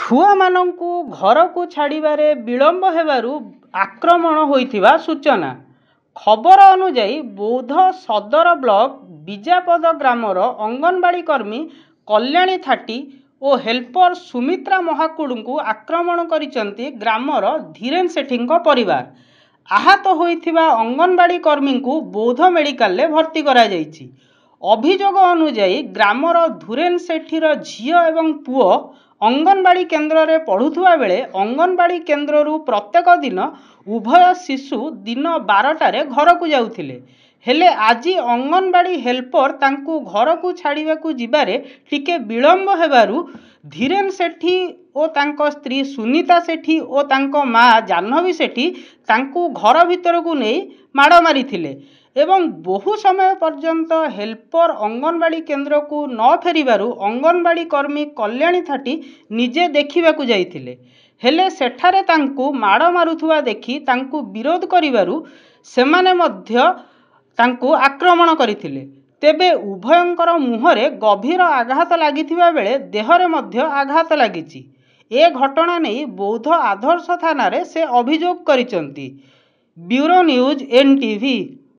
ଛୁଆମାନଙ୍କୁ ଘରକୁ ଛାଡ଼ିବାରେ ବିଳମ୍ବ ହେବାରୁ ଆକ୍ରମଣ ହୋଇଥିବା ସୂଚନା। ଖବର ଅନୁଯାୟୀ ବୌଦ୍ଧ ସଦର ବ୍ଲକ ବିଜାପଦ ଗ୍ରାମର ଅଙ୍ଗନବାଡ଼ି କର୍ମୀ କଲ୍ୟାଣୀ ଥାଟି ଓ ହେଲ୍ପର ସୁମିତ୍ରା ମହାକୁଡ଼ଙ୍କୁ ଆକ୍ରମଣ କରିଛନ୍ତି ଗ୍ରାମର ଧୀରେନ ସେଠୀଙ୍କ ପରିବାର। ଆହତ ହୋଇଥିବା ଅଙ୍ଗନବାଡ଼ି କର୍ମୀଙ୍କୁ ବୌଦ୍ଧ ମେଡ଼ିକାଲରେ ଭର୍ତ୍ତି କରାଯାଇଛି। ଅଭିଯୋଗ ଅନୁଯାୟୀ ଗ୍ରାମର ଧୀରେନ ସେଠୀର ଝିଅ ଏବଂ ପୁଅ ଅଙ୍ଗନବାଡ଼ି କେନ୍ଦ୍ରରେ ପଢ଼ୁଥିବା ବେଳେ ଅଙ୍ଗନବାଡ଼ି କେନ୍ଦ୍ରରୁ ପ୍ରତ୍ୟେକ ଦିନ ଉଭୟ ଶିଶୁ ଦିନ 12ଟାରେ ଘରକୁ ଯାଉଥିଲେ। ହେଲେ ଆଜି ଅଙ୍ଗନବାଡ଼ି ହେଲ୍ପର ତାଙ୍କୁ ଘରକୁ ଛାଡ଼ିବାକୁ ଯିବାରେ ଟିକେ ବିଳମ୍ବ ହେବାରୁ ଧୀରେନ ସେଠୀ ଓ ତାଙ୍କ ସ୍ତ୍ରୀ ସୁନିତା ସେଠୀ ଓ ତାଙ୍କ ମା ଜାହ୍ନବୀ ସେଠୀ ତାଙ୍କୁ ଘର ଭିତରକୁ ନେଇ ମାଡ଼ ମାରିଥିଲେ ଏବଂ ବହୁ ସମୟ ପର୍ଯ୍ୟନ୍ତ ହେଲ୍ପର ଅଙ୍ଗନବାଡ଼ି କେନ୍ଦ୍ରକୁ ନ ଫେରିବାରୁ ଅଙ୍ଗନବାଡ଼ି କର୍ମୀ କଲ୍ୟାଣୀ ଥାଟି ନିଜେ ଦେଖିବାକୁ ଯାଇଥିଲେ। ହେଲେ ସେଠାରେ ତାଙ୍କୁ ମାଡ଼ ମାରୁଥିବା ଦେଖି ତାଙ୍କୁ ବିରୋଧ କରିବାରୁ ସେମାନେ ମଧ୍ୟ ତାଙ୍କୁ ଆକ୍ରମଣ କରିଥିଲେ। ତେବେ ଉଭୟଙ୍କର ମୁହଁରେ ଗଭୀର ଆଘାତ ଲାଗିଥିବା ବେଳେ ଦେହରେ ମଧ୍ୟ ଆଘାତ ଲାଗିଛି। ଏ ଘଟଣା ନେଇ ବୌଦ୍ଧ ଆଦର୍ଶ ଥାନାରେ ସେ ଅଭିଯୋଗ କରିଛନ୍ତି। Bureau news NTV।